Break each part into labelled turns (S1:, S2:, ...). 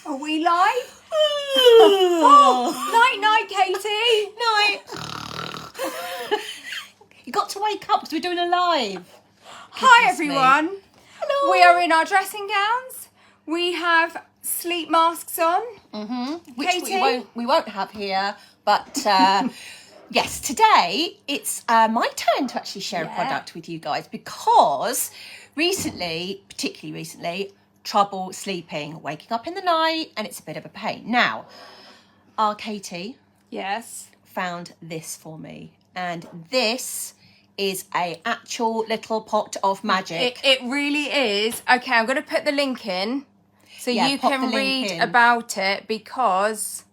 S1: Are we live? Oh, night, Katie.
S2: Night. You got to wake up because we're doing a live.
S1: Hi, everyone.
S2: Hello.
S1: We are in our dressing gowns. We have sleep masks on.
S2: Which
S1: Katie?
S2: we won't have here, but yes, today it's my turn to actually share a product with you guys because particularly recently, trouble sleeping, waking up in the night, and it's a bit of a pain. Now, our Katie found this for me, and this is a actual little pot of magic.
S1: It really is. Okay, I'm going to put the link in so you can read about it because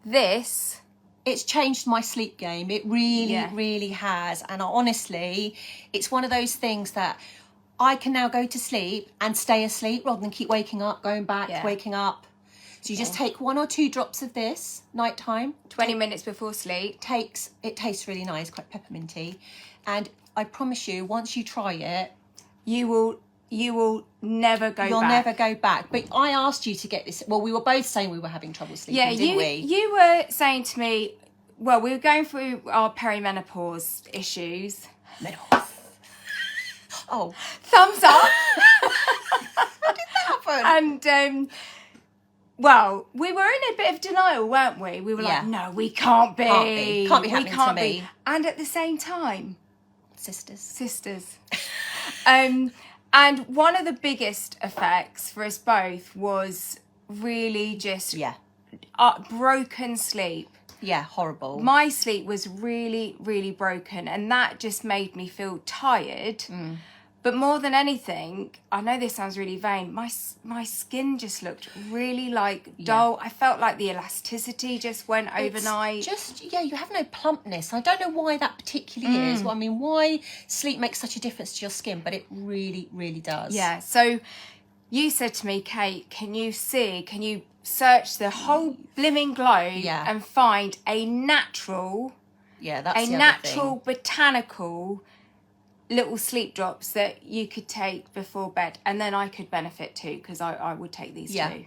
S2: it's changed my sleep game. It really has. And honestly, it's one of those things that I can now go to sleep and stay asleep rather than keep waking up, going back, waking up. So you just take 1 or 2 drops of this nighttime.
S1: 20 minutes before sleep.
S2: It tastes really nice, quite pepperminty. And I promise you, once you try it,
S1: you will never go back.
S2: You'll never go back. But I asked you to get this. Well, we were both saying we were having trouble sleeping, didn't we?
S1: You were saying to me, well, we were going through our perimenopause issues.
S2: Menopause. Oh.
S1: Thumbs up.
S2: How did that happen?
S1: And, well, we were in a bit of denial, weren't we? We were like, no, we can't be.
S2: Can't be happening to me.
S1: And at the same time,
S2: Sisters.
S1: And one of the biggest effects for us both was really just broken sleep.
S2: Yeah, horrible.
S1: My sleep was really, really broken, and that just made me feel tired. But more than anything, I know this sounds really vain, my skin just looked really dull. I felt like the elasticity just went overnight.
S2: You have no plumpness. I don't know why that particularly is. Well, I mean, why sleep makes such a difference to your skin, but it really, really does.
S1: Yeah, so you said to me, Kate, can you search the whole blimmin' globe and find a natural, botanical little sleep drops that you could take before bed, and then I could benefit too because I would take these too.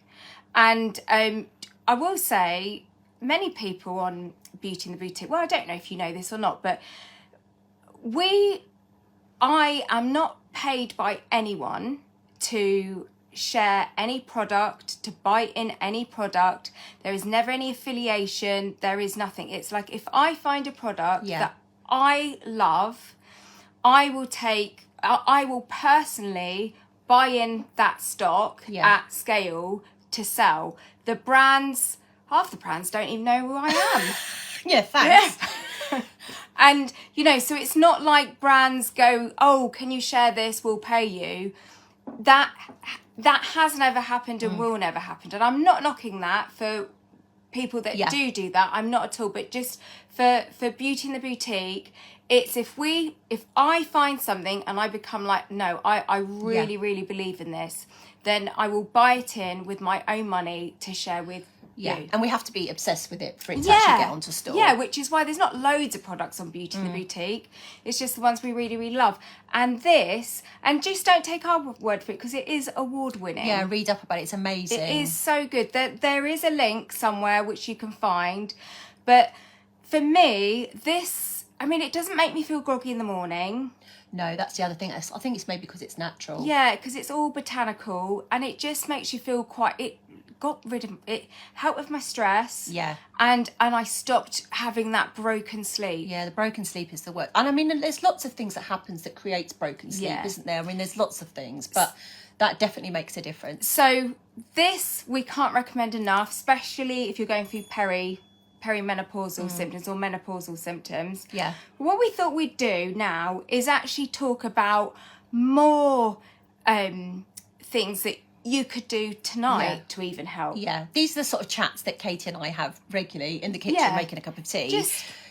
S1: And I will say many people on Beauty in the Boutique, well, I don't know if you know this or not, but I am not paid by anyone to share any product, to buy in any product. There is never any affiliation. There is nothing. It's like if I find a product that I love, I will personally buy in that stock at scale to sell. Half the brands don't even know who I am.
S2: Yeah, thanks.
S1: Yeah. And, so it's not like brands go, oh, can you share this? We'll pay you. That has never happened and will never happen. And I'm not knocking that for people that do that. I'm not at all. But just for Beauty in the Boutique, it's if I find something and I become like, no, I really, really believe in this, then I will buy it in with my own money to share with you.
S2: And we have to be obsessed with it for it to actually get onto store.
S1: Yeah, which is why there's not loads of products on Beauty in the Boutique. It's just the ones we really, really love. And just don't take our word for it because it is award-winning.
S2: Yeah, read up about it. It's amazing.
S1: It is so good. There is a link somewhere which you can find. But for me, it doesn't make me feel groggy in the morning.
S2: No, that's the other thing. I think it's maybe because it's natural.
S1: Yeah, because it's all botanical and it just makes you feel it helped with my stress.
S2: Yeah.
S1: And I stopped having that broken sleep.
S2: Yeah, the broken sleep is the worst. And I mean, there's lots of things that happens that creates broken sleep, isn't there? I mean, there's lots of things, but that definitely makes a difference.
S1: So this we can't recommend enough, especially if you're going through perimenopausal symptoms or menopausal symptoms.
S2: Yeah.
S1: What we thought we'd do now is actually talk about more things that you could do tonight to even help.
S2: Yeah, these are the sort of chats that Katie and I have regularly in the kitchen making a cup of tea.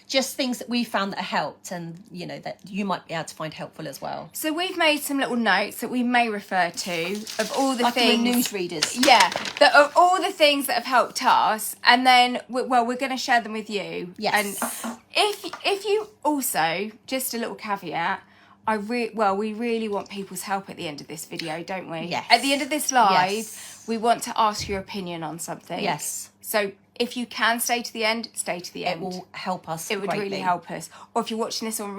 S2: Just things that we found that helped and, that you might be able to find helpful as well.
S1: So we've made some little notes that we may refer to of all the things.
S2: Like newsreaders.
S1: Yeah, of all the things that have helped us. And then, we're going to share them with you.
S2: Yes.
S1: And if you also, just a little caveat, we really want people's help at the end of this video, don't we?
S2: Yes.
S1: At the end of this live,
S2: Yes.
S1: we want to ask your opinion on something.
S2: Yes.
S1: So if you can stay to the end, stay to the end.
S2: It will help us.
S1: It would
S2: greatly.
S1: really help us. Or if you're watching this on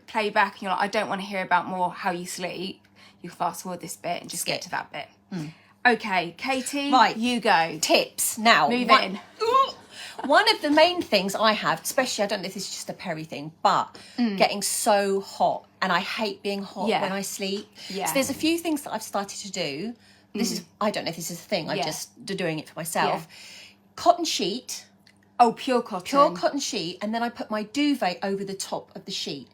S1: playback and you're like, I don't want to hear about more how you sleep, you can fast forward this bit and just get to that bit. Okay, Katie,
S2: Right.
S1: you go.
S2: Tips now.
S1: Move in.
S2: One of the main things I have, especially, I don't know if this is just a Perry thing, but getting so hot, and I hate being hot when I sleep.
S1: Yeah.
S2: So there's a few things that I've started to do. This is, I don't know if this is a thing, I'm just doing it for myself. Cotton sheet.
S1: Oh, pure cotton.
S2: Pure cotton sheet, and then I put my duvet over the top of the sheet.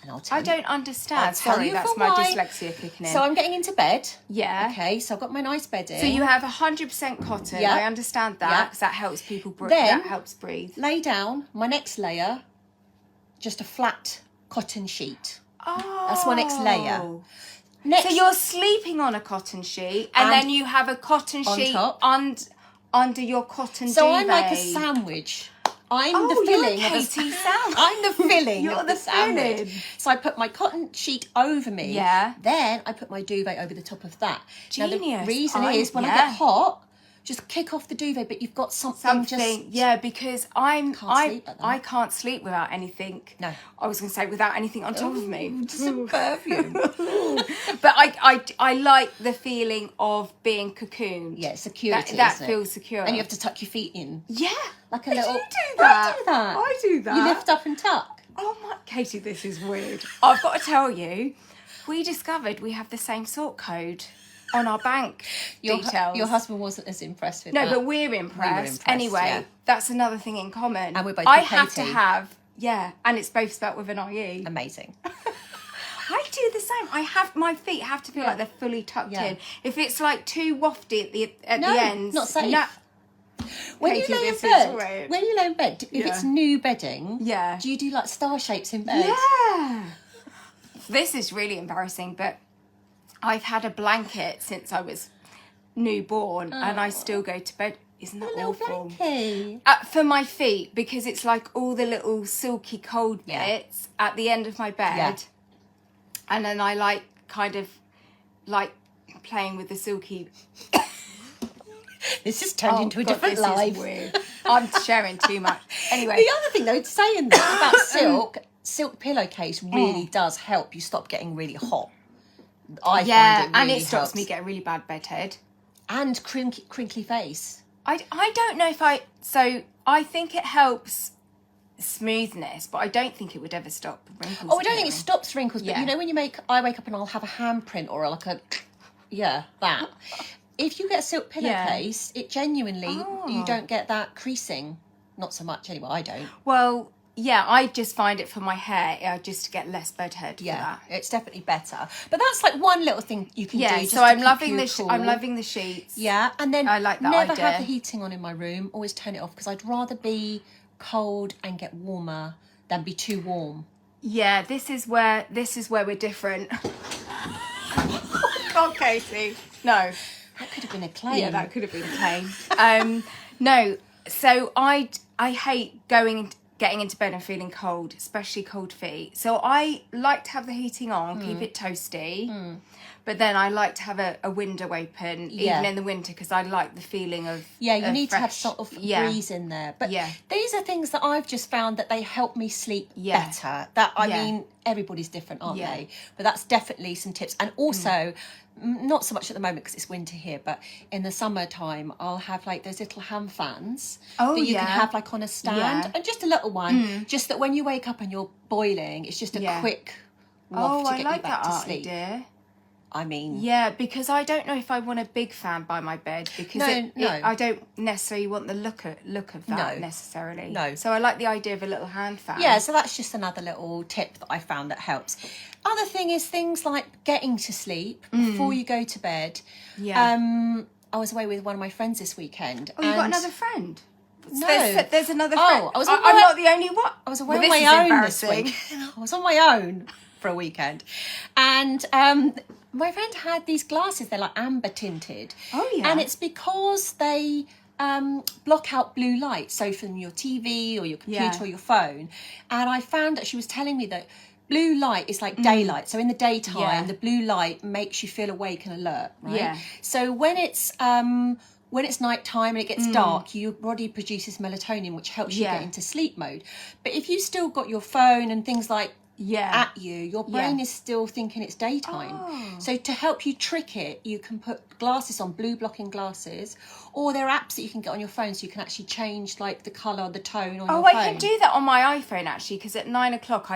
S2: And I'll tell
S1: I
S2: you.
S1: don't understand.
S2: I'll tell
S1: Sorry,
S2: you
S1: that's
S2: for
S1: my
S2: why.
S1: dyslexia kicking in.
S2: So I'm getting into bed.
S1: Yeah.
S2: Okay, so I've got my nice bedding.
S1: So you have 100% cotton.
S2: Yeah.
S1: I understand that
S2: Yeah.
S1: because that helps people breathe.
S2: Then-
S1: That helps breathe.
S2: Lay down my next layer, just a flat cotton sheet.
S1: Oh.
S2: That's my next layer. Next,
S1: So you're sleeping on a cotton sheet and then you have a cotton
S2: on
S1: sheet
S2: top.
S1: under your cotton
S2: so
S1: duvet.
S2: I'm like a sandwich. I'm
S1: Oh,
S2: the
S1: you're
S2: filling of
S1: Katie Sandwich.
S2: I'm the filling
S1: You're
S2: of
S1: the
S2: the sandwich.
S1: filling.
S2: So I put my cotton sheet over me.
S1: Yeah.
S2: Then I put my duvet over the top of that. Now
S1: Genius.
S2: the reason
S1: I'm-
S2: is when I
S1: yeah.
S2: get hot, just kick off the duvet, but you've got something just.
S1: Yeah, because
S2: Can't sleep like that.
S1: I can't sleep without anything.
S2: No.
S1: I was going to say without anything on top of me.
S2: Some perfume.
S1: But I like the feeling of being cocooned.
S2: Yeah, security.
S1: That
S2: isn't it?
S1: feels secure.
S2: And you have to tuck your feet in.
S1: Yeah.
S2: Like a
S1: I
S2: little.
S1: do that.
S2: I do that.
S1: I do that.
S2: You lift up and tuck.
S1: Oh my, Katie, this is weird. I've got to tell you, we discovered we have the same sort code on our bank details.
S2: Your husband wasn't as impressed with
S1: No,
S2: that.
S1: but we're impressed. Anyway,
S2: yeah.
S1: that's another thing in common.
S2: And we're both
S1: I
S2: called
S1: have to
S2: Katie.
S1: have, and it's both spelt with an IE.
S2: Amazing.
S1: I do the same. I have my feet have to feel like they're fully tucked
S2: Yeah.
S1: in. If it's like too wafty at
S2: No,
S1: the ends,
S2: not safe.
S1: No,
S2: When
S1: Katie,
S2: you lay in
S1: this is
S2: bed,
S1: weird.
S2: when you lay in bed, if it's new bedding,
S1: Yeah.
S2: do you do like star shapes in bed?
S1: Yeah. This is really embarrassing, but I've had a blanket since I was newborn, and I still go to bed. Isn't that
S2: A little
S1: awful?
S2: blankie.
S1: For my feet, because it's like all the little silky cold
S2: Yeah.
S1: bits at the end of my bed,
S2: Yeah.
S1: and then I like kind of like playing with the silky.
S2: This has turned into a different
S1: this is
S2: life.
S1: weird. I'm sharing too much. Anyway,
S2: The other thing, though, saying that about silk pillowcase really does help you stop getting really hot. I
S1: yeah,
S2: find it really
S1: and it stops
S2: helps.
S1: me getting really bad bedhead.
S2: And crinkly face.
S1: I don't know if I think it helps smoothness, but I don't think it would ever stop wrinkles.
S2: Oh, I don't think it
S1: appearing.
S2: stops wrinkles, but
S1: Yeah.
S2: you know when I wake up and I'll have a handprint or like a, that. If you get a silk pillowcase, it genuinely, you don't get that creasing. Not so much anyway, I don't.
S1: Well, yeah, I just find it for my hair, just to get less bedhead for
S2: Yeah,
S1: that.
S2: it's definitely better. But that's like one little thing you can do.
S1: Yeah,
S2: Just
S1: so
S2: to
S1: I'm
S2: keep
S1: loving
S2: you
S1: the
S2: cool.
S1: I'm loving the sheets.
S2: Yeah, and then
S1: I like that
S2: never
S1: idea.
S2: have the heating on in my room. Always turn it off because I'd rather be cold and get warmer than be too warm.
S1: Yeah, this is where we're different. God, Katie. No.
S2: That could have been a claim.
S1: Yeah, that could have been a claim. No, so I hate getting into bed and feeling cold, especially cold feet. So I like to have the heating on, keep it toasty. But then I like to have a window open, even in the winter, because I like the feeling of
S2: Yeah, you
S1: of
S2: need to have
S1: fresh-
S2: sort of
S1: yeah.
S2: breeze in there. But
S1: Yeah.
S2: these are things that I've just found that they help me sleep
S1: Yeah.
S2: better. That I
S1: Yeah.
S2: mean, everybody's different, aren't
S1: Yeah.
S2: they? But that's definitely some tips. And also, not so much at the moment because it's winter here, but in the summertime, I'll have like those little hand fans
S1: Oh,
S2: that you
S1: yeah.
S2: can have like on a stand,
S1: Yeah.
S2: and just a little one, just that when you wake up and you're boiling, it's just a
S1: Yeah.
S2: quick
S1: Oh,
S2: waft to
S1: I
S2: get
S1: like
S2: you back
S1: that
S2: to
S1: art
S2: sleep.
S1: idea.
S2: I mean,
S1: Yeah, because I don't know if I want a big fan by my bed because
S2: No.
S1: I don't necessarily want the look of that
S2: No.
S1: necessarily.
S2: No.
S1: So I like the idea of a little hand fan.
S2: yeah, so that's just another little tip that I found that helps. Other thing is things like getting to sleep before you go to bed.
S1: Yeah.
S2: I was away with one of my friends this weekend.
S1: Oh, you got
S2: and
S1: another friend?
S2: No.
S1: There's another
S2: Oh,
S1: friend.
S2: I was
S1: I'm
S2: away-
S1: not the only one.
S2: I was away
S1: Well,
S2: on
S1: this is
S2: my own this
S1: embarrassing.
S2: week. I was on my own for a weekend. And my friend had these glasses, they're like amber tinted.
S1: Oh, yeah.
S2: And it's because they block out blue light, so from your TV or your computer
S1: Yeah.
S2: or your phone. And I found that she was telling me that blue light is like daylight. So in the daytime,
S1: Yeah.
S2: the blue light makes you feel awake and alert, right?
S1: Yeah.
S2: So when it's nighttime and it gets dark, your body produces melatonin, which helps you get into sleep mode. But if you still got your phone and things like at you, your brain is still thinking it's daytime.
S1: Oh.
S2: So to help you trick it, you can put glasses on, blue blocking glasses, or there are apps that you can get on your phone so you can actually change like the colour, the tone on your phone.
S1: I can do that on my iPhone actually, because at 9 o'clock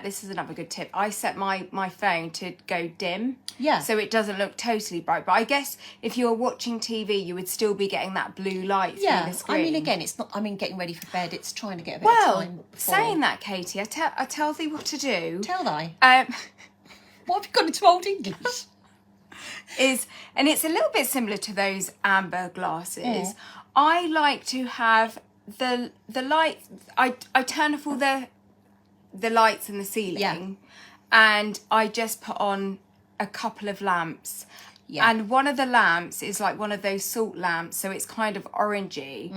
S1: this is another good tip, I set my phone to go dim.
S2: Yeah.
S1: So it doesn't look totally bright. But I guess if you're watching TV, you would still be getting that blue light through the screen.
S2: I mean, again, it's not, getting ready for bed, it's trying to get a bit of time before.
S1: Saying that, Katie, I tell thee what to do.
S2: Tell thy.
S1: What
S2: have you got into Old English?
S1: And it's a little bit similar to those amber glasses. I like to have the light. I turn off all the lights in the ceiling, and I just put on a couple of lamps. Yeah. And one of the lamps is like one of those salt lamps, so it's kind of orangey.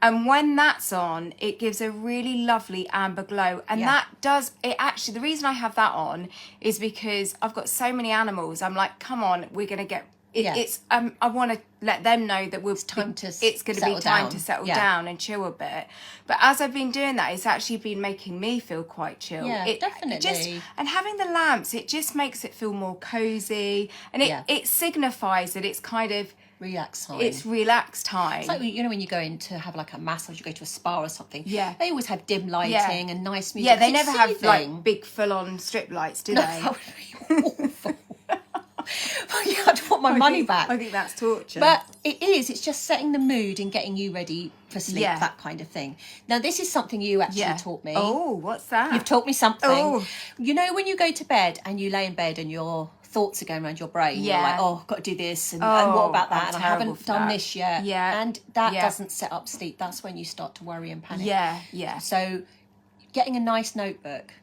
S1: And when that's on, it gives a really lovely amber glow. And that does it actually. The reason I have that on is because I've got so many animals. I'm like, come on, we're gonna get. It's I want to let them know that it's going to be time to settle down and chill a bit. But as I've been doing that, it's actually been making me feel quite chill.
S2: Yeah, definitely.
S1: And having the lamps, it just makes it feel more cozy, and it signifies that it's kind of
S2: relax time.
S1: It's relaxed time.
S2: It's like, you know, when you go in to have like a massage, you go to a spa or something.
S1: Yeah.
S2: They always have dim lighting and nice music.
S1: Yeah, they never have like big full-on strip lights, do they?
S2: That would be awful. I don't want my money back.
S1: I think that's torture.
S2: But it's just setting the mood and getting you ready for sleep, that kind of thing. Now, this is something you actually taught me.
S1: Oh, what's that?
S2: You've taught me something.
S1: Oh.
S2: You know, when you go to bed and you lay in bed and your thoughts are going around your brain, you're like, oh, I've got to do this, and what about that? And I haven't done this yet.
S1: Yeah.
S2: And that doesn't set up sleep. That's when you start to worry and panic.
S1: Yeah.
S2: So getting a nice notebook.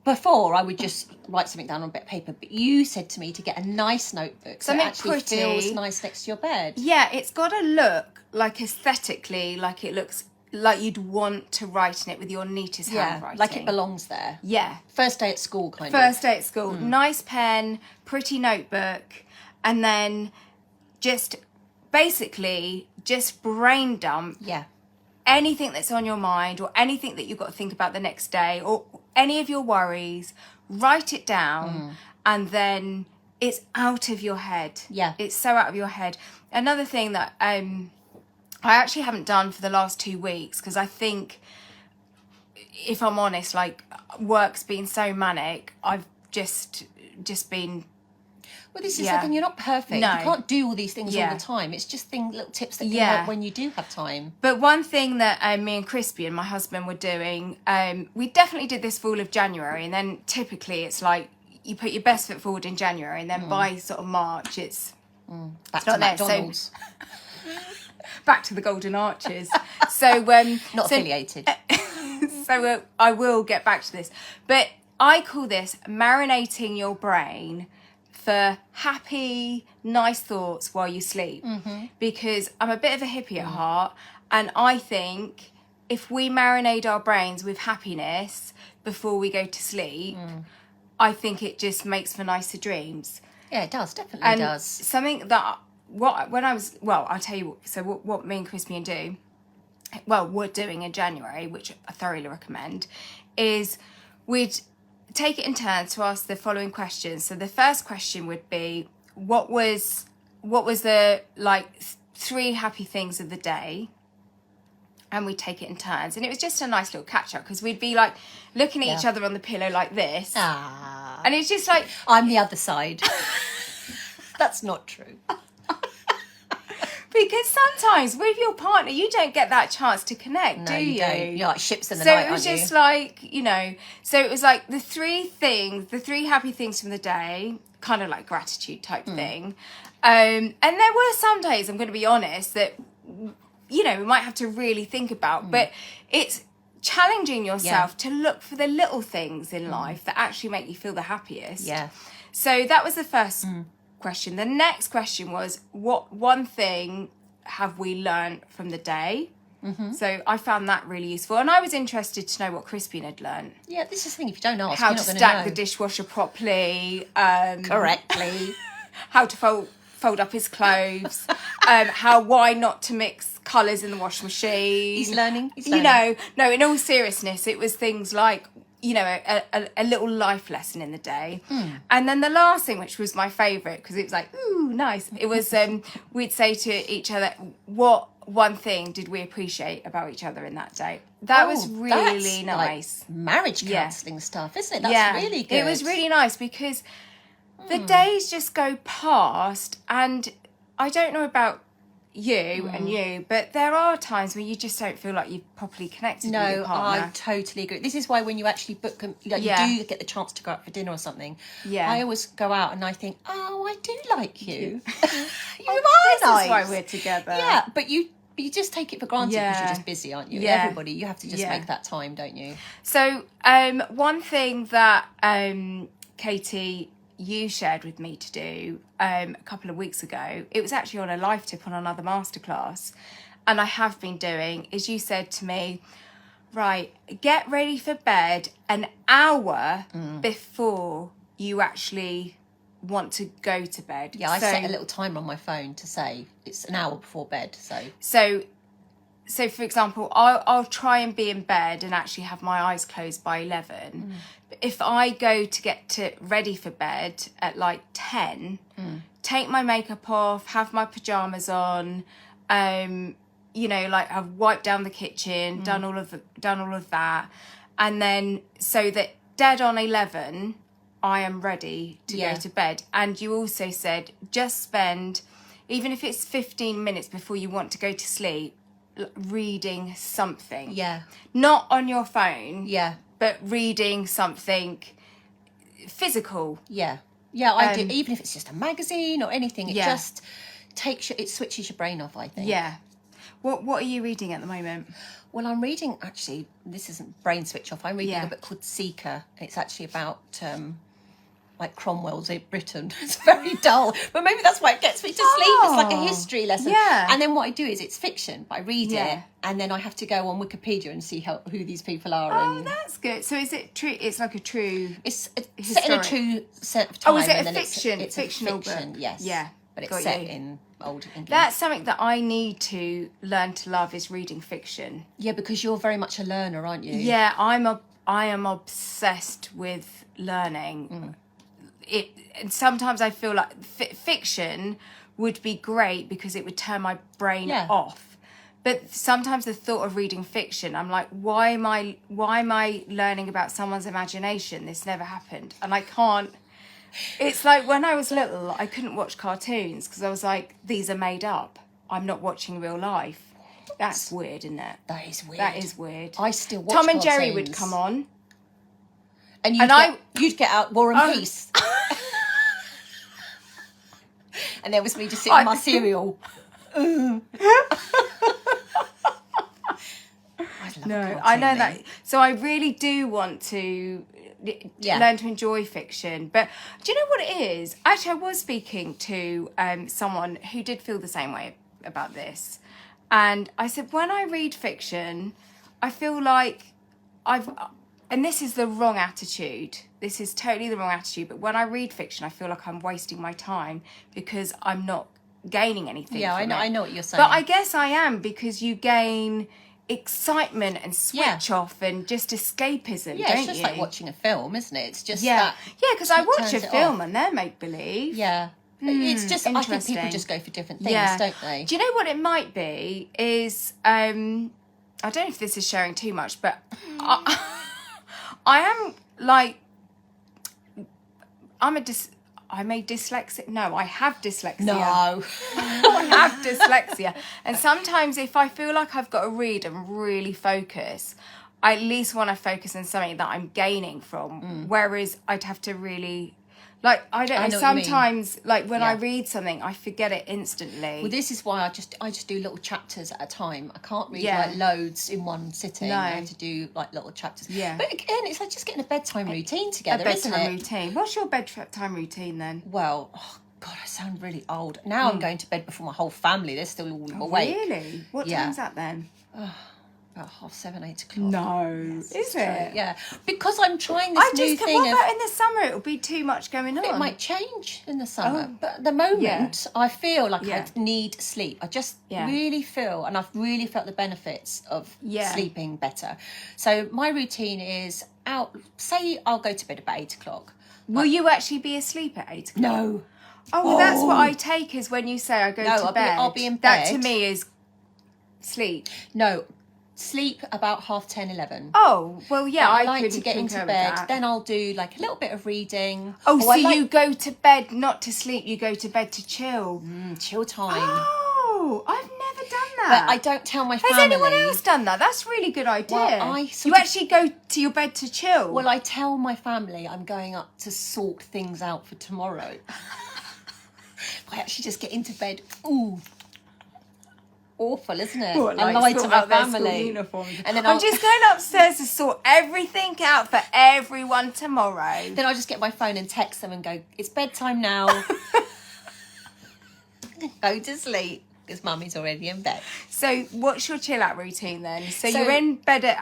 S2: Before, I would just write something down on a bit of paper, but you said to me to get a nice notebook so it actually feels nice next to your bed.
S1: Yeah, it's got to look like aesthetically, like it looks like you'd want to write in it with your neatest handwriting.
S2: Like it belongs there.
S1: Yeah.
S2: First day at school, kind of.
S1: First day at school. Nice pen, pretty notebook, and then just basically just brain dump.
S2: Yeah.
S1: Anything that's on your mind or anything that you've got to think about the next day or any of your worries, write it down and then it's out of your head.
S2: Yeah.
S1: It's so out of your head. Another thing that I actually haven't done for the last 2 weeks, because I think, if I'm honest, like work's been so manic, I've just been...
S2: Well, this is the thing, you're not perfect.
S1: No.
S2: You can't do all these things all the time. It's just little tips that can help when you do have time.
S1: But one thing that me and Crispy and my husband were doing, we definitely did this for all of January, and then typically it's like you put your best foot forward in January, and then by sort of March it's
S2: Back to McDonald's.
S1: Back to the Golden Arches. So
S2: not affiliated.
S1: So I will get back to this. But I call this marinating your brain for happy, nice thoughts while you sleep. Because I'm a bit of a hippie at heart, and I think if we marinate our brains with happiness before we go to sleep, I think it just makes for nicer dreams.
S2: Yeah, it does, definitely does.
S1: Something that, I'll tell you what me and Crispian do, we're doing in January, which I thoroughly recommend, is we'd take it in turns to ask the following questions. So the first question would be, what was the like 3 happy things of the day? And we'd take it in turns, and it was just a nice little catch up, because we'd be like looking at each other on the pillow like this, and it's just like,
S2: I'm the other side. That's not true.
S1: Because sometimes with your partner, you don't get that chance to connect, do you?
S2: Don't. You're like ships in the night,
S1: So it was just like, so it was like the 3 happy things from the day, kind of like gratitude type thing. And there were some days, I'm going to be honest, that, we might have to really think about, but it's challenging yourself to look for the little things in life that actually make you feel the happiest.
S2: Yeah.
S1: So that was the first question. The next question was, what one thing have we learned from the day? So I found that really useful. And I was interested to know what Crispian had learnt.
S2: Yeah, this is the thing. If you don't ask,
S1: How
S2: you're
S1: to
S2: not going to
S1: stack
S2: know.
S1: the dishwasher properly.
S2: Correctly.
S1: How to fold up his clothes. Why not to mix colours in the washing machine.
S2: He's learning.
S1: You know, no, in all seriousness, it was things like, you know, a little life lesson in the day. And then the last thing, which was my favourite, because it was like, ooh, nice. It was, we'd say to each other, what one thing did we appreciate about each other in that day? That was really nice.
S2: Like marriage counselling stuff, isn't it? That's really good.
S1: It was really nice because the days just go past, and I don't know about you, but there are times where you just don't feel like you've properly connected with your partner.
S2: I totally agree. This is why when you actually book, you do get the chance to go out for dinner or something. Yeah, I always go out and I think, oh, I do like you. You are
S1: this
S2: nice.
S1: is why we're together.
S2: Yeah, but you just take it for granted because you're just busy, aren't you?
S1: Yeah.
S2: Everybody, you have to just make that time, don't you?
S1: So, one thing that Katie, you shared with me to do a couple of weeks ago, it was actually on a live tip on another masterclass, and I have been doing, is you said to me, right, get ready for bed an hour before you actually want to go to bed.
S2: Yeah, I set a little timer on my phone to say it's an hour before bed.
S1: So for example, I'll try and be in bed and actually have my eyes closed by 11. But if I go to get ready for bed at like 10, take my makeup off, have my pajamas on, you know, like I've wiped down the kitchen, done all of that, and then so that dead on 11, I am ready to go to bed. And you also said just spend, even if it's 15 minutes before you want to go to sleep, reading something.
S2: Yeah.
S1: Not on your phone.
S2: Yeah.
S1: But reading something physical.
S2: Yeah. Yeah, I do. Even if it's just a magazine or anything, it just it switches your brain off, I think.
S1: Yeah. What are you reading at the moment?
S2: Well, I'm reading, actually, this isn't brain switch off, I'm reading a book called Seeker. It's actually about like Cromwell's Britain. It's very dull, but maybe that's why it gets me to sleep. It's like a history lesson.
S1: Yeah.
S2: And then what I do is it's fiction, but I read it, and then I have to go on Wikipedia and see who these people are.
S1: Oh, that's good. So is it true? It's like a true.
S2: It's set in a true set of time.
S1: Oh, is it
S2: and
S1: a
S2: then
S1: fiction?
S2: It's
S1: fictional
S2: a fiction,
S1: book.
S2: yes.
S1: Yeah.
S2: But it's set in old England.
S1: That's something that I need to learn to love, is reading fiction.
S2: Yeah, because you're very much a learner, aren't you?
S1: Yeah, I am obsessed with learning. And sometimes I feel like fiction would be great because it would turn my brain off. But sometimes the thought of reading fiction, I'm like, why am I learning about someone's imagination? This never happened, and I can't. It's like when I was little, I couldn't watch cartoons because I was like, these are made up. I'm not watching real life. That's weird, isn't it?
S2: That is weird.
S1: That is weird.
S2: I still watch
S1: Tom and
S2: cartoons.
S1: Jerry would come on.
S2: And you'd get out War and Peace. And there was me just sitting my cereal.
S1: I know that. So I really do want to learn to enjoy fiction. But do you know what it is? Actually, I was speaking to someone who did feel the same way about this. And I said, when I read fiction, I feel like and this is the wrong attitude. This is totally the wrong attitude. But when I read fiction, I feel like I'm wasting my time because I'm not gaining anything.
S2: Yeah,
S1: from
S2: I
S1: it.
S2: know what you're saying.
S1: But I guess I am, because you gain excitement and switch off and just escapism,
S2: yeah,
S1: don't
S2: it's just
S1: you?
S2: like watching a film, isn't it? It's just
S1: yeah, because I watch
S2: turns
S1: a
S2: it
S1: film
S2: off.
S1: and they're make believe.
S2: Yeah. It's just, I think people
S1: interesting.
S2: just go for different things, don't they?
S1: Do you know what it might be? Is I don't know if this is sharing too much, but I am like, I'm a dyslexic. No, I have dyslexia.
S2: No.
S1: I have dyslexia. And sometimes if I feel like I've got to read and really focus, I at least want to focus on something that I'm gaining from. Whereas I'd have to really, like, I don't know, sometimes, like, when I read something, I forget it instantly.
S2: Well, this is why I just do little chapters at a time. I can't read like loads in one sitting.
S1: No.
S2: I have to do like little chapters.
S1: Yeah.
S2: But again, it's like just getting a bedtime routine together,
S1: A bedtime
S2: isn't it?
S1: routine. What's your bedtime routine then?
S2: Well, God, I sound really old. Now I'm going to bed before my whole family. They're still all awake.
S1: Really? What time's that then?
S2: About 7:30, 8 o'clock.
S1: No,
S2: Yes,
S1: is
S2: it's true.
S1: it?
S2: Yeah, because I'm trying this new thing.
S1: What about in the summer? It'll be too much going on.
S2: It might change in the summer, but at the moment, I feel like I need sleep. I just really feel, and I've really felt the benefits of sleeping better. So my routine is say I'll go to bed about 8 o'clock.
S1: Will you actually be asleep at 8 o'clock?
S2: No.
S1: Oh, well, that's what I take as when you say I go to bed.
S2: I'll be in bed.
S1: That to me is sleep.
S2: No. Sleep about 10:30, 11.
S1: Oh, well, yeah,
S2: I like to get into bed. Then I'll do like a little bit of reading.
S1: Oh, so you go to bed not to sleep, you go to bed to chill.
S2: Chill time.
S1: Oh, I've never done that.
S2: But I don't tell my family.
S1: Has anyone else done that? That's a really good idea.
S2: Well,
S1: you actually go to your bed to chill.
S2: Well, I tell my family I'm going up to sort things out for tomorrow. I actually just get into bed. Ooh. Awful, isn't it?
S1: Well,
S2: I lie to my family.
S1: And then I'm just going upstairs to sort everything out for everyone tomorrow.
S2: Then I'll just get my phone and text them and go, it's bedtime now. Go to sleep because mummy's already in bed.
S1: So what's your chill out routine then? So you're in bed at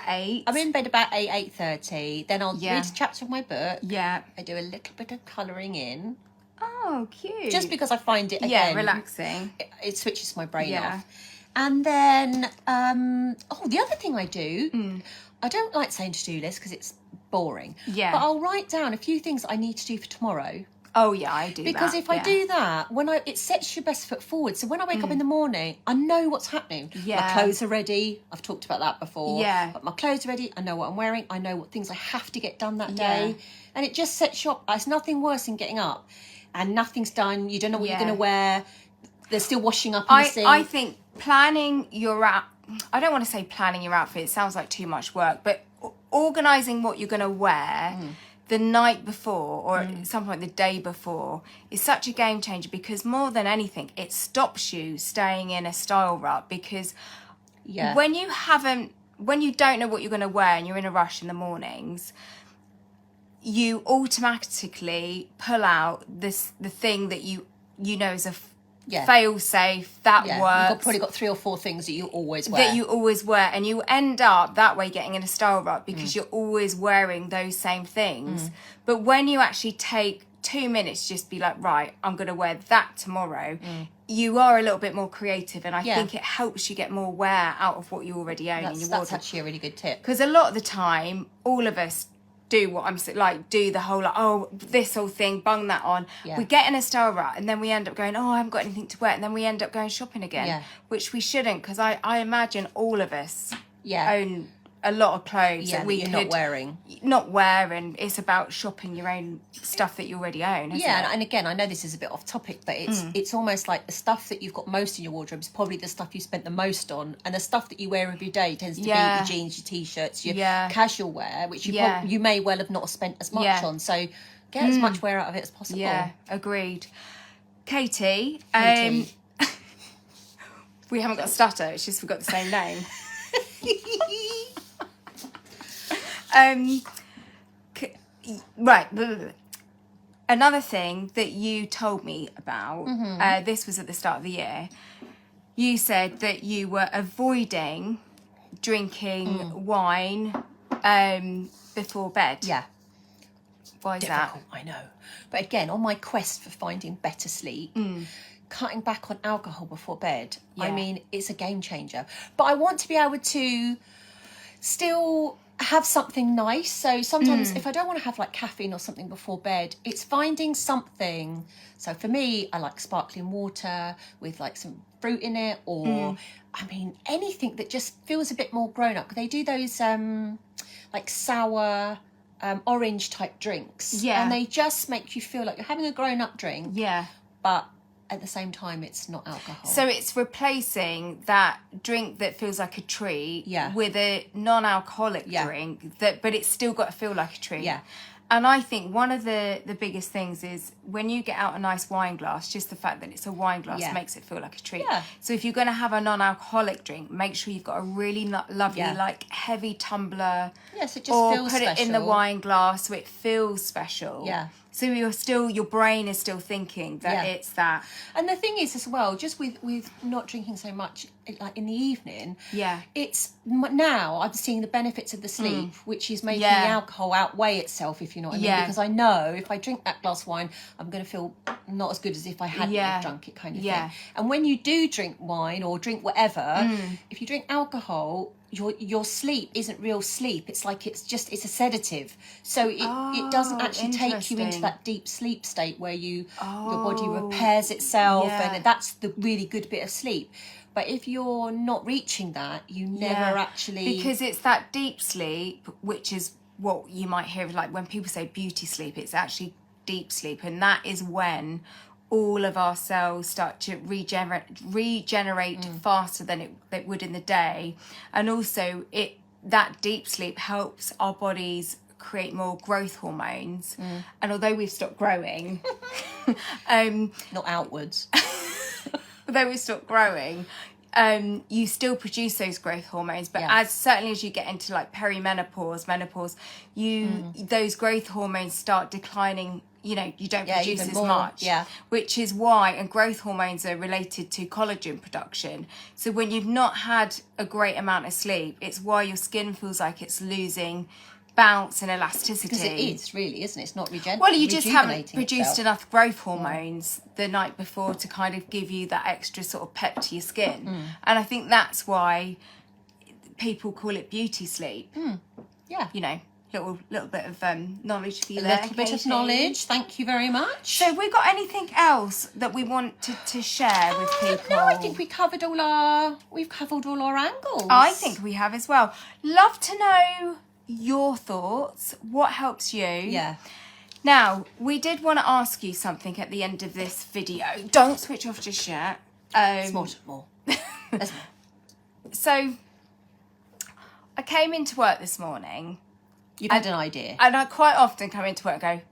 S1: 8.
S2: I'm in bed about 8:30. Then I'll read a chapter of my book.
S1: Yeah.
S2: I do a little bit of colouring in.
S1: Oh, cute.
S2: Just because I find it, again,
S1: relaxing.
S2: It switches my brain off. And then, the other thing I do, I don't like saying to-do list because it's boring.
S1: Yeah.
S2: But I'll write down a few things I need to do for tomorrow.
S1: Oh, yeah, I do
S2: because if I do that, it sets your best foot forward. So when I wake up in the morning, I know what's happening.
S1: Yeah.
S2: My clothes are ready. I've talked about that before.
S1: Yeah.
S2: But my clothes are ready. I know what I'm wearing. I know what things I have to get done that day. And it just sets you up. There's nothing worse than getting up and nothing's done. You don't know what you're going to wear. They're still washing up in the sink.
S1: I think planning your I don't want to say planning your outfit. It sounds like too much work. But organising what you're going to wear the night before or at some point the day before is such a game changer because more than anything, it stops you staying in a style rut because when you don't know what you're going to wear and you're in a rush in the mornings, you automatically pull out the thing that you know is a fail safe that works.
S2: You've probably got 3 or 4 things that you always wear.
S1: And you end up that way getting in a style rut because you're always wearing those same things. But when you actually take 2 minutes, just be like, right, I'm going to wear that tomorrow. You are a little bit more creative, and I think it helps you get more wear out of what you already own in your wardrobe.
S2: That's actually a really good tip.
S1: Because a lot of the time, all of us do what I'm like, do the whole this whole thing, bung that on. We get in a style rut, and then we end up going, I haven't got anything to wear, and then we end up going shopping again, which we shouldn't, because I imagine all of us own a lot of clothes that we
S2: you're not wearing.
S1: It's about shopping your own stuff that you already own, isn't it?
S2: And again, I know this is a bit off topic, but it's almost like the stuff that you've got most in your wardrobe is probably the stuff you spent the most on, and the stuff that you wear every day tends to be your jeans, your t-shirts, your casual wear, which you may well have not spent as much on. So get as much wear out of it as possible.
S1: Yeah, agreed. Katie. We haven't got a stutter, it's just we've got the same name. Right. Another thing that you told me about, this was at the start of the year, you said that you were avoiding drinking wine before bed.
S2: Yeah.
S1: Why is
S2: Difficult,
S1: that?
S2: I know. But again, on my quest for finding better sleep, cutting back on alcohol before bed, I mean, it's a game changer. But I want to be able to still have something nice. So sometimes if I don't want to have like caffeine or something before bed, it's finding something. So for me, I like sparkling water with like some fruit in it, or I mean anything that just feels a bit more grown up. They do those like sour orange type drinks, and they just make you feel like you're having a grown up drink, but at the same time it's not alcohol.
S1: So it's replacing that drink that feels like a treat with a non-alcoholic drink but it's still got to feel like a treat. And I think one of the biggest things is when you get out a nice wine glass, just the fact that it's a wine glass makes it feel like a treat. So if you're going to have a non-alcoholic drink, make sure you've got a really lovely like heavy tumbler.
S2: Yes, it just
S1: or
S2: feels
S1: put
S2: special.
S1: it in the wine glass so it feels special. So your brain is still thinking that it's that.
S2: And the thing is as well, just with not drinking so much like in the evening, it's now I'm seeing the benefits of the sleep, which is making the alcohol outweigh itself, if you know what I mean. Because I know if I drink that glass of wine, I'm going to feel not as good as if I hadn't have drunk it, kind of thing. And when you do drink wine or drink whatever, if you drink alcohol, your sleep isn't real sleep. It's like it's a sedative. So it doesn't actually take you into that deep sleep state where your body repairs itself, and that's the really good bit of sleep. But if you're not reaching that, you never actually...
S1: Because it's that deep sleep, which is what you might hear, like when people say beauty sleep, it's actually deep sleep. And that is when all of our cells start to regenerate faster than it would in the day. And also that deep sleep helps our bodies create more growth hormones. And although we've stopped growing...
S2: not outwards.
S1: Although we stop growing, you still produce those growth hormones, but certainly as you get into like perimenopause, menopause, those growth hormones start declining. You know, you don't produce as much, which is why, and growth hormones are related to collagen production. So when you've not had a great amount of sleep, it's why your skin feels like it's losing bounce and elasticity.
S2: Because it is really, isn't it? It's not regenerating.
S1: Well, you just haven't produced enough growth hormones the night before to kind of give you that extra sort of pep to your skin. And I think that's why people call it beauty sleep.
S2: Yeah.
S1: You know, little bit of knowledge for you
S2: a
S1: there.
S2: A little bit of knowledge. Thank you very much.
S1: So, have we got anything else that we want to share with people?
S2: No, I think we've covered all our angles.
S1: I think we have as well. Love to know your thoughts. What helps you?
S2: Yeah.
S1: Now, we did want to ask you something at the end of this video. Don't switch off just yet.
S2: There's more. There's more.
S1: So, I came into work this morning.
S2: You've had an idea.
S1: And I quite often come into work and go,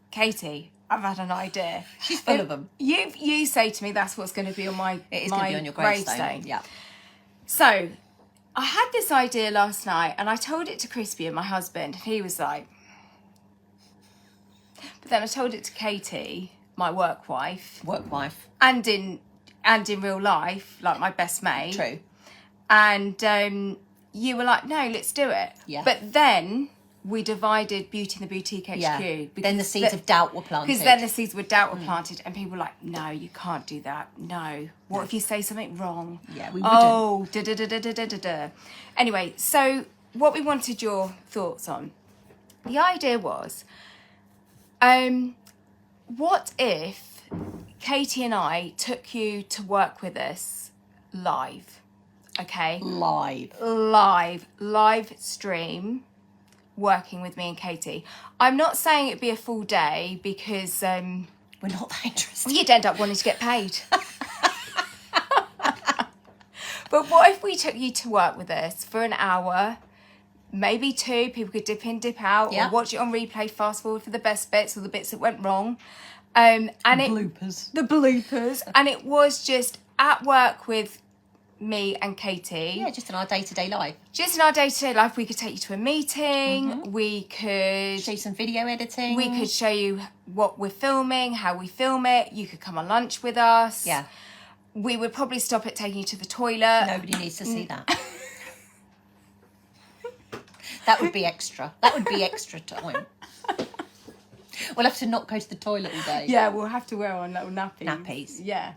S1: Katie, I've had an idea.
S2: She's full of them.
S1: You say to me that's what's going to be on my
S2: It is going to be on your gravestone. Yeah.
S1: So, I had this idea last night and I told it to Crispy and my husband. And he was like... But then I told it to Katie, my work wife. And in real life, like my best mate.
S2: True.
S1: And you were like, no, let's do it.
S2: Yeah.
S1: But then we divided Beauty in the Boutique HQ.
S2: Yeah. Then the seeds of doubt were planted.
S1: Because then the seeds of doubt were planted and people were like, no, you can't do that. No. What if you say something wrong?
S2: Yeah, we wouldn't.
S1: Oh, da-da-da-da-da-da-da. Anyway, so what we wanted your thoughts on. The idea was, what if Katie and I took you to work with us live? Okay? Live stream, working with me and Katie. I'm not saying it'd be a full day because...
S2: we're not that interested.
S1: You'd end up wanting to get paid. But what if we took you to work with us for an hour, maybe 2, people could dip in, dip out, or watch it on replay, fast forward for the best bits or the bits that went wrong. And
S2: bloopers.
S1: The bloopers. And it was just at work with me and Katie.
S2: Yeah, just in our day-to-day life.
S1: We could take you to a meeting. We could
S2: show you some video editing.
S1: We could show you what we're filming, how we film it. You could come on lunch with us.
S2: Yeah.
S1: We would probably stop at taking you to the toilet.
S2: Nobody needs to see that. That would be extra. That would be extra time. We'll have to not go to the toilet all day.
S1: Yeah, we'll have to wear our little
S2: nappies.
S1: Yeah.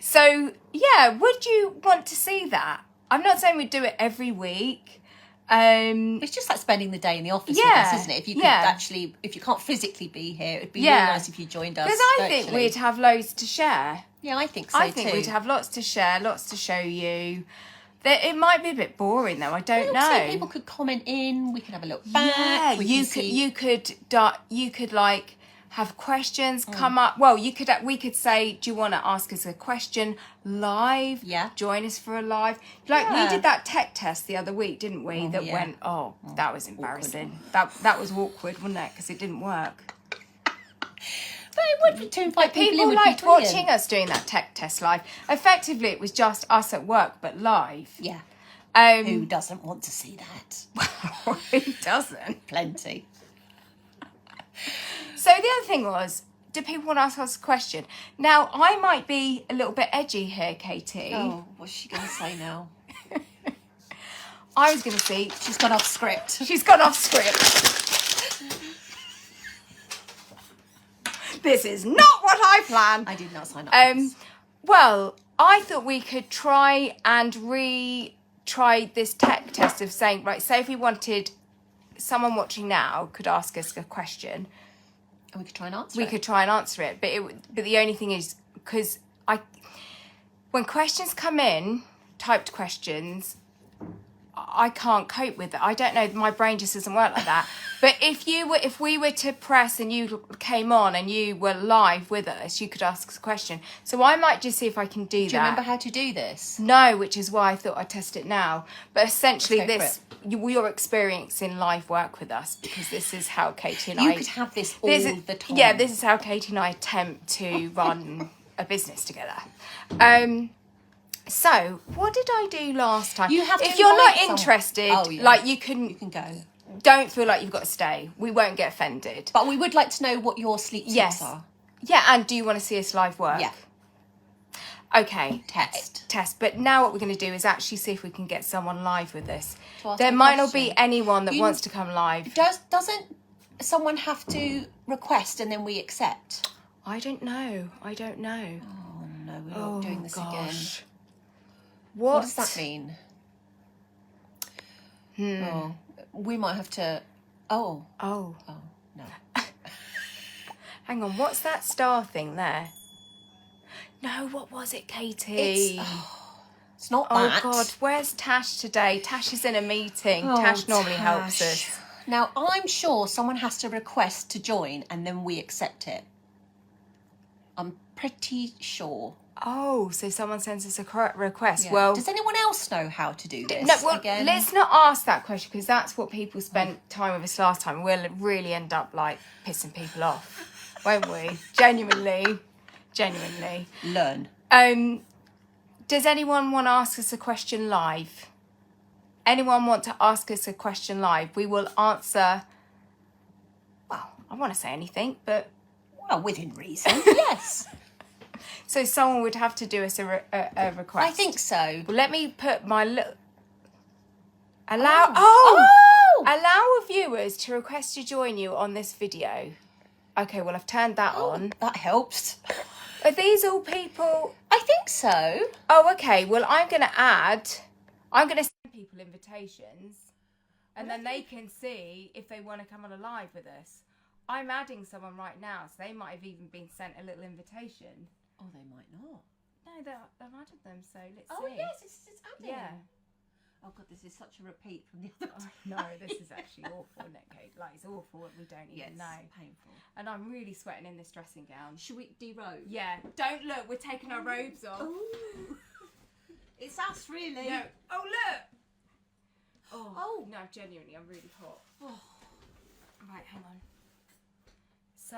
S1: So, yeah, would you want to see that? I'm not saying we'd do it every week.
S2: It's just like spending the day in the office with us, isn't it? If you could actually, if you can't physically be here, it'd be really nice if you joined us.
S1: Because I think we'd have loads to share.
S2: Yeah, I think so
S1: I think we'd have lots to share, lots to show you. It might be a bit boring though. I don't know.
S2: People could comment in. We could have a look back.
S1: Yeah, you could like have questions come up. Well, we could say, do you want to ask us a question live?
S2: Yeah.
S1: Join us for a live. Like we did that tech test the other week, didn't we? Went, that was embarrassing. That was awkward, wasn't it? Because it didn't work.
S2: But it would to invite people in would
S1: liked
S2: be brilliant.
S1: watching us doing that tech test live. Effectively, it was just us at work, but live.
S2: Yeah. Who doesn't want to see that?
S1: Who doesn't?
S2: Plenty.
S1: So the other thing was, do people want to ask us a question? Now, I might be a little bit edgy here, Katie.
S2: Oh, what's she going to say now?
S1: I was going to say...
S2: She's gone off script.
S1: She's gone off script. This is not what I planned.
S2: I did not sign up for this.
S1: Well, I thought we could try and retry this tech test of saying, right, say if we wanted... Someone watching now could ask us a question...
S2: And we could try and answer it.
S1: We could try and answer it, but the only thing is, because when questions come in, typed questions, I can't cope with it. I don't know, my brain just doesn't work like that. But if we were to press and you came on and you were live with us, you could ask us a question. So I might just see if I can do that.
S2: Do you remember how to do this?
S1: No, which is why I thought I'd test it now. But essentially you're experiencing live work with us, because this is how Katie and
S2: You could have this all the time.
S1: Yeah, this is how Katie and I attempt to run a business together. So, what did I do last time?
S2: You have to
S1: if you're not
S2: invite
S1: interested,
S2: someone. Oh, yeah.
S1: like you can
S2: go.
S1: Don't feel like you've got to stay. We won't get offended.
S2: But we would like to know what your sleep tips are.
S1: Yeah, and do you want to see us live work?
S2: Yeah.
S1: Okay.
S2: Test.
S1: But now what we're going to do is actually see if we can get someone live with us.
S2: There
S1: might not be anyone that wants to come live.
S2: Doesn't someone have to request and then we accept?
S1: I don't know.
S2: Oh no, we're not doing this again.
S1: What
S2: does that mean? Oh, we might have to... Oh, no.
S1: Hang on, what's that star thing there? No, what was it, Katie?
S2: It's not that.
S1: Oh, God, where's Tash today? Tash is in a meeting. Tash normally helps us.
S2: Now, I'm sure someone has to request to join and then we accept it. I'm pretty sure.
S1: Oh, so someone sends us a request.
S2: Yeah.
S1: Well,
S2: does anyone else know how to do this?
S1: No, well,
S2: again?
S1: Let's not ask that question, because that's what people spent time with us last time. We'll really end up like pissing people off, won't we? Genuinely.
S2: Learn.
S1: Does anyone want to ask us a question live? Anyone want to ask us a question live? We will answer. Well, I want to say anything, but
S2: within reason. Yes.
S1: So someone would have to do us a request.
S2: I think so.
S1: Well, let me put my little...
S2: Oh.
S1: Allow viewers to request to join you on this video. Okay, well, I've turned that on.
S2: That helps.
S1: Are these all people...
S2: I think so.
S1: Oh, okay. Well, I'm going to send people invitations, and then they can see if they want to come on a live with us. I'm adding someone right now, so they might have even been sent a little invitation.
S2: Oh, they might not.
S1: No, I've added them, so let's see.
S2: Oh, yes, it's adding.
S1: Yeah.
S2: Oh, God, this is such a repeat from the other time.
S1: No, this is actually awful, isn't it, Kate? Like, it's awful. We don't even know.
S2: Painful.
S1: And I'm really sweating in this dressing gown.
S2: Should we derobe?
S1: Yeah. Don't look. We're taking our robes off.
S2: Ooh. It's us, really.
S1: No. Oh, look.
S2: Oh.
S1: No, genuinely, I'm really hot.
S2: Oh.
S1: Right, hang on. So,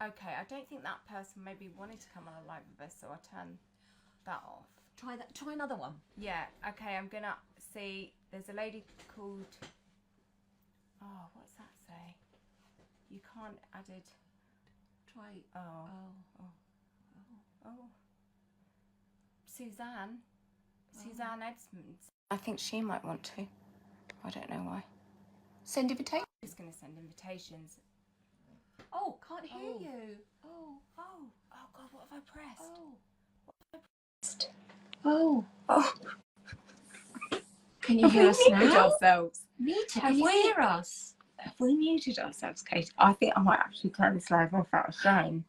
S1: okay, I don't think that person maybe wanted to come on a live with us, so I'll turn that off.
S2: Try another one.
S1: Yeah, okay, I'm gonna see. There's a lady called... Oh, what's that say? You can't add it.
S2: Try...
S1: Oh. Suzanne Edmonds. I think she might want to. I don't know why.
S2: Send invitation.
S1: I'm just going to send invitations.
S2: Oh, can't hear you.
S1: Oh, God, what have I pressed?
S2: Oh. Can you hear us now?
S1: Ourselves.
S2: Nita, can you hear us?
S1: Have we muted ourselves, Kate? I think I might actually turn this live off out of shame.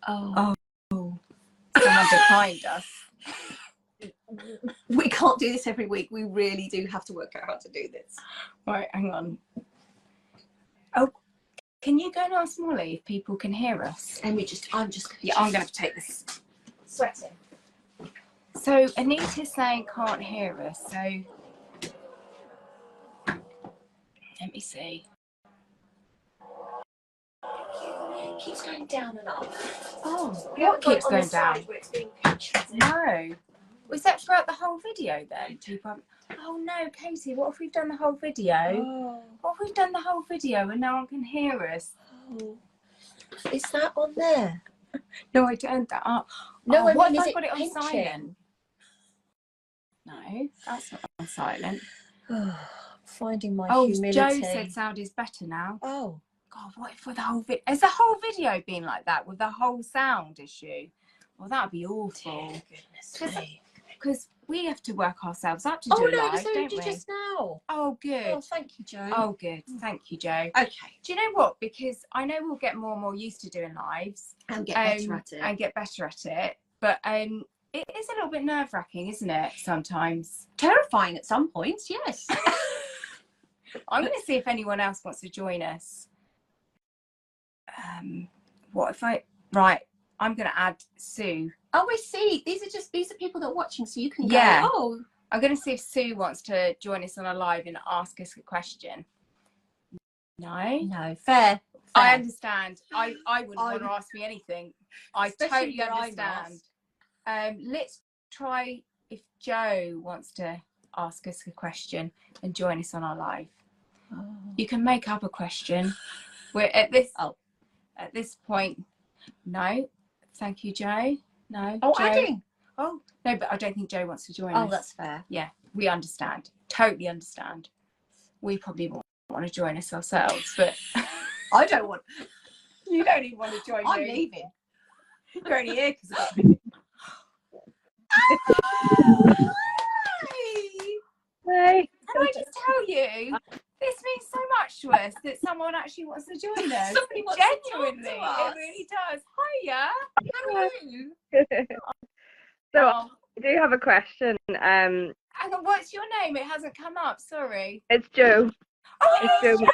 S2: Oh.
S1: Someone declined us.
S2: We can't do this every week. We really do have to work out how to do this.
S1: Right, hang on. Oh, can you go and ask Molly if people can hear us?
S2: And I'm just
S1: Yeah, I'm going to have to take this.
S2: sweating.
S1: So Anita's saying can't hear us, so let me see.
S2: It keeps going down and up.
S1: Oh, what keeps going down?
S2: Where it's being
S1: No. Was that throughout the whole video then? People haven't... Oh no, Katie, what if we've done the whole video?
S2: Oh.
S1: What if we've done the whole video and no one can hear us?
S2: Oh. Is that on there?
S1: No, I turned that up.
S2: No, I
S1: what
S2: mean,
S1: if
S2: is
S1: I
S2: it
S1: put it on
S2: pinching?
S1: silent? No, that's not on silent.
S2: Finding my
S1: Oh,
S2: humility.
S1: Joe said sound is better now.
S2: Oh.
S1: God, what if with the whole video? Has the whole video been like that with the whole sound issue? Well, that would be awful.
S2: Dear goodness me.
S1: Because we have to work ourselves up to do it live, don't we?
S2: Just now.
S1: Oh, good.
S2: Oh, thank you, Joe.
S1: Oh, good. Thank you, Joe.
S2: Okay.
S1: Do you know what? Because I know we'll get more and more used to doing lives.
S2: And get better at it.
S1: And get better at it. But it is a little bit nerve-wracking, isn't it, sometimes?
S2: Terrifying at some points, yes.
S1: I'm going to see if anyone else wants to join us. What if right, I'm going to add Sue.
S2: Oh, I see. These are people that are watching, so you can go,
S1: Yeah.
S2: oh.
S1: I'm going to see if Sue wants to join us on a live and ask us a question. No?
S2: No, fair.
S1: I understand. I wouldn't want to ask me anything. I totally understand. Let's try if Joe wants to ask us a question and join us on our live. Oh. You can make up a question. We're at this point. No, thank you, Joe. No.
S2: Oh,
S1: Joe.
S2: adding.
S1: Oh no, but I don't think Joe wants to join us.
S2: Oh, that's fair.
S1: Yeah, we understand. Totally understand. We probably won't want to join us ourselves, but
S2: I don't want.
S1: You don't even want to join me.
S2: I'm leaving.
S1: You're only here because of
S3: Hey.
S1: Can I just tell you, this means so much to us that someone actually wants to join us.
S2: Somebody wants
S1: Genuinely,
S2: to talk to us.
S1: it really does. Hiya, how are you?
S3: So
S1: Oh.
S3: I do have a question.
S1: Hang on, what's your name? It hasn't come up. Sorry.
S3: It's Joe.
S1: Oh,
S3: It's
S1: Joe.
S3: Joe.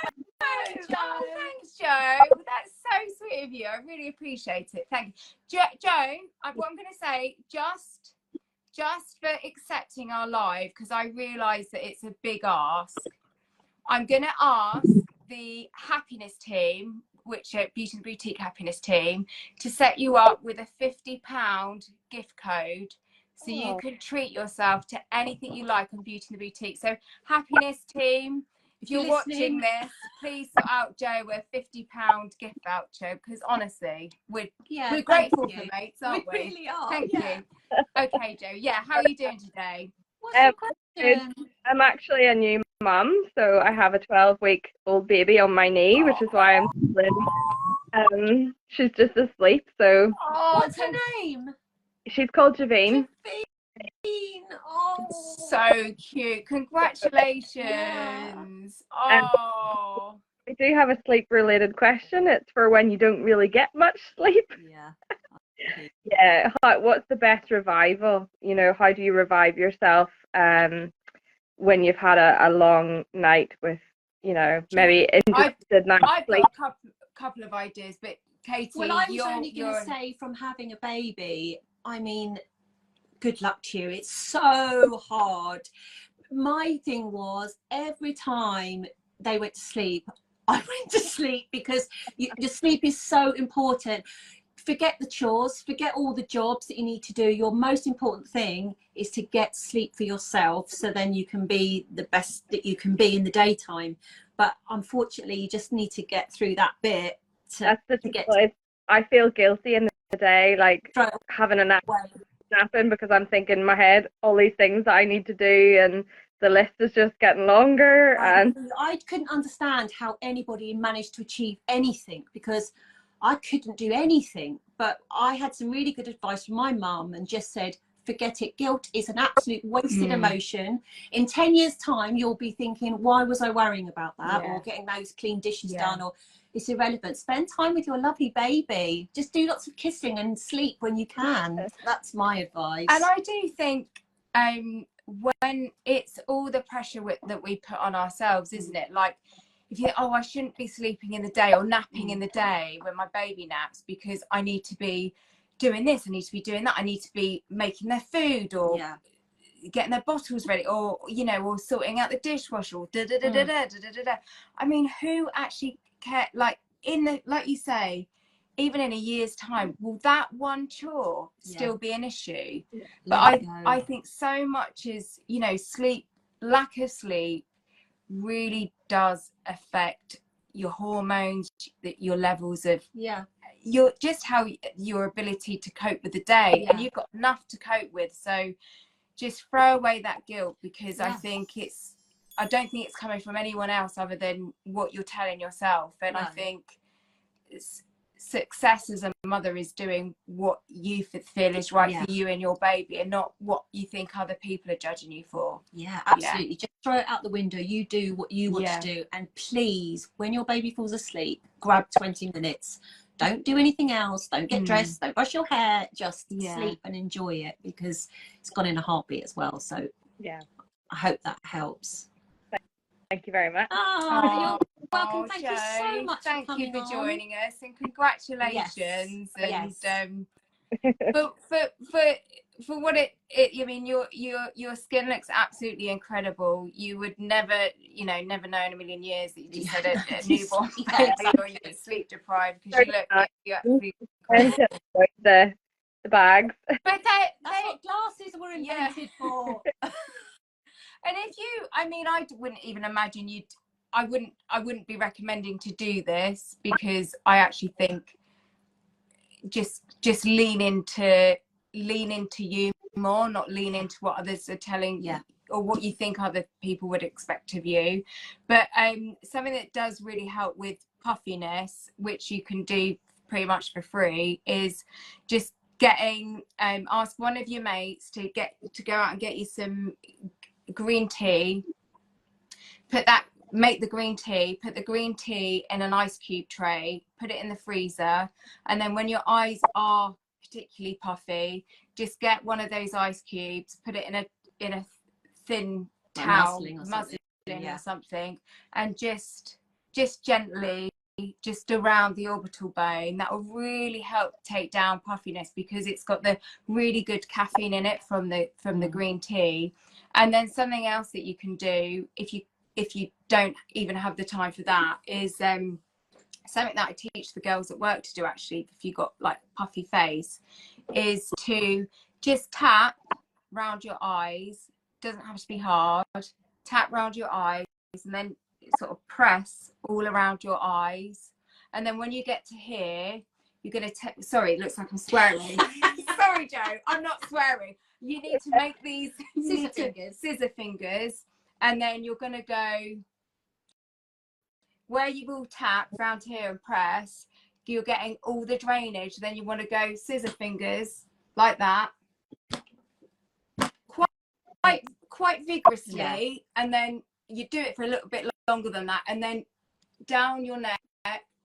S1: Oh, thanks, Joe. That's so sweet of you. I really appreciate it. Thank you, Joe. What I'm going to say, just for accepting our live, because I realise that it's a big ask. I'm going to ask the happiness team, which Beauty and the Boutique happiness team, to set you up with a £50 gift code. So you can treat yourself to anything you like on Beauty and the Boutique. So happiness team, if you're watching this, please sort out Joe with a £50 gift voucher, because honestly, we're grateful for mates, aren't we?
S2: We really are.
S1: Thank you. Okay, Joe. Yeah, how are you doing today?
S2: What's your question?
S3: I'm actually a new mum, so I have a 12-week-old baby on my knee, which is why I'm sleeping. She's just asleep, so.
S2: What's her name?
S3: She's called Javine.
S2: Oh,
S1: so cute. Congratulations.
S2: Yeah.
S1: Oh.
S3: I do have a sleep-related question. It's for when you don't really get much sleep.
S2: Yeah.
S3: Yeah. What's the best revival? You know, how do you revive yourself when you've had a long night with, you know, maybe interested night sleep?
S1: I've got a couple of ideas, but Katie,
S2: well, I was only going to say, from having a baby, I mean, good luck to you. It's so hard. My thing was, every time they went to sleep, I went to sleep, because your sleep is so important. Forget the chores, forget all the jobs that you need to do. Your most important thing is to get sleep for yourself, so then you can be the best that you can be in the daytime. But unfortunately, you just need to get through that bit to get to.
S3: I feel guilty in the day, like having a napping, because I'm thinking in my head all these things that I need to do, and the list is just getting longer. And
S2: I couldn't understand how anybody managed to achieve anything, because I couldn't do anything. But I had some really good advice from my mum, and just said, forget it. Guilt is an absolute wasted emotion. In 10 years' time, you'll be thinking, why was I worrying about that? Or getting those clean dishes done, or it's irrelevant. Spend time with your lovely baby. Just do lots of kissing and sleep when you can. That's my advice.
S1: And I do think when it's all the pressure that we put on ourselves, isn't it? Like, if you I shouldn't be sleeping in the day or napping in the day when my baby naps, because I need to be doing this, I need to be doing that, I need to be making their food, or getting their bottles ready, or, you know, or sorting out the dishwasher, or I mean, who actually care? Like, like you say, even in a year's time, will that one chore still be an issue? But I think so much is, you know, sleep lack of sleep really does affect your hormones, your levels of your ability to cope with the day, and you've got enough to cope with. So just throw away that guilt, because I don't think it's coming from anyone else other than what you're telling yourself. And I think success as a mother is doing what you feel is right for you and your baby, and not what you think other people are judging you for.
S2: Absolutely. Just throw it out the window. You do what you want to do, and please, when your baby falls asleep, grab 20 minutes. Don't do anything else. Don't get dressed. Don't brush your hair. Just sleep and enjoy it, because it's gone in a heartbeat as well. So I hope that helps.
S3: Thank you very much.
S2: You're welcome. Thank you so much.
S1: Thank you for joining us, and congratulations. And for what it I mean, your skin looks absolutely incredible. You would never never know in a million years that you just had a newborn baby, or you're sleep deprived, because you absolutely
S3: the bags.
S1: But
S2: that's what glasses were invented for.
S1: And I wouldn't even imagine I wouldn't be recommending to do this, because I actually think just lean into you more, not lean into what others are telling you or what you think other people would expect of you. But something that does really help with puffiness, which you can do pretty much for free, is just getting ask one of your mates to go out and get you some green tea. Make the green tea, put the green tea in an ice cube tray, put it in the freezer, and then when your eyes are particularly puffy, just get one of those ice cubes, put it in a thin towel, muslin or something, and just gently just around the orbital bone. That will really help take down puffiness, because it's got the really good caffeine in it from the green tea. And then something else that you can do, if you don't even have the time for that, is something that I teach the girls at work to do, actually, if you've got like puffy face, is to just tap round your eyes. Doesn't have to be hard. Tap round your eyes, and then sort of press all around your eyes. And then when you get to here, you're going to sorry, it looks like I'm swearing. Sorry, Joe, I'm not swearing. You need to make these scissor fingers, and then you're going to go where you will tap around here and press. You're getting all the drainage. Then you want to go scissor fingers like that, quite vigorously, and then you do it for a little bit longer than that, and then down your neck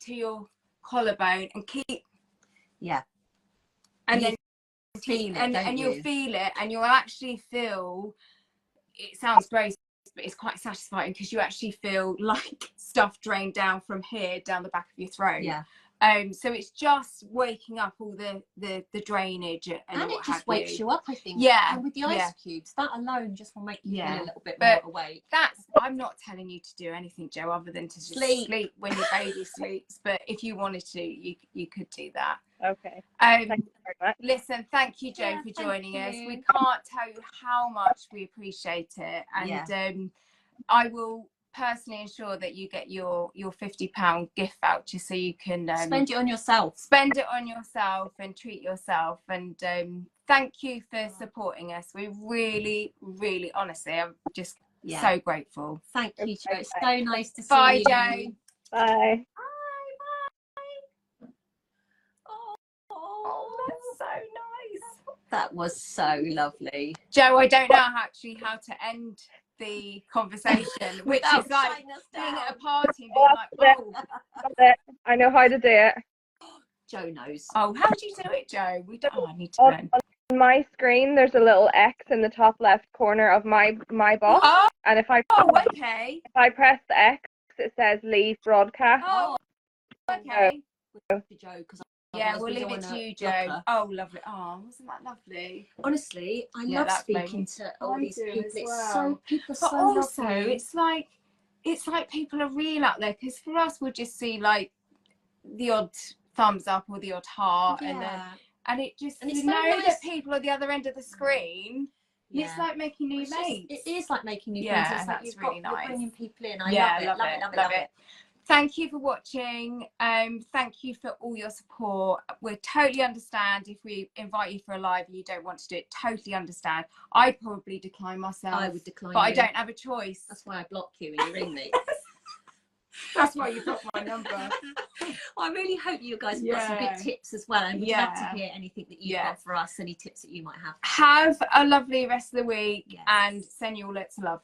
S1: to your collarbone, and keep and then feel it, and you'll feel it, and you'll actually feel, it sounds gross, but it's quite satisfying, because you actually feel like stuff drained down from here down the back of your throat. So it's just waking up all the drainage, and
S2: it just wakes you up, I think. And with the ice cubes, that alone just will make you feel a little bit more awake.
S1: I'm not telling you to do anything, Joe, other than to just sleep when your baby sleeps. But if you wanted to, you could do that.
S3: Okay. Thank you very much.
S1: Listen, thank you, Joe, for joining us. We can't tell you how much we appreciate it, and I will personally ensure that you get your £50 gift voucher, so you can
S2: spend it on yourself
S1: and treat yourself. And thank you for supporting us. We really, really, honestly, I'm just so grateful.
S2: Thank you, Joe. It's so nice to see you.
S1: Bye, Joe.
S3: Bye.
S1: Oh, that's so nice.
S2: That was so lovely,
S1: Joe. I don't know how to end the conversation, which is like being at a party and being like,
S3: I know how to do it.
S2: Joe knows.
S1: Oh, how do you do it, Joe? I need to learn.
S3: On my screen, there's a little X in the top left corner of my box, and if I press the X, it says leave broadcast.
S1: Oh, okay.
S2: Joe, because
S1: we'll leave it to you, Joe. Oh, lovely. Oh, wasn't that lovely?
S2: Honestly, I love speaking to all these people. It's so
S1: also
S2: lovely.
S1: it's like people are real out there, because for us, we'll just see like the odd thumbs up or the odd heart, and it just, and you know, that people at the other end of the screen It's like making new mates.
S2: It is like making new friends. It's like
S1: that's really nice.
S2: you're bringing people in. I love it.
S1: Thank you for watching. Thank you for all your support. We totally understand if we invite you for a live and you don't want to do it. Totally understand. I'd probably decline myself.
S2: I would decline,
S1: but I don't have a choice.
S2: That's why I block you when you ring me.
S1: That's why you got my number.
S2: I really hope you guys have got some good tips as well, and we'd love to hear anything that you've got for us, any tips that you might have.
S1: Have a lovely rest of the week, and send you all lots of love.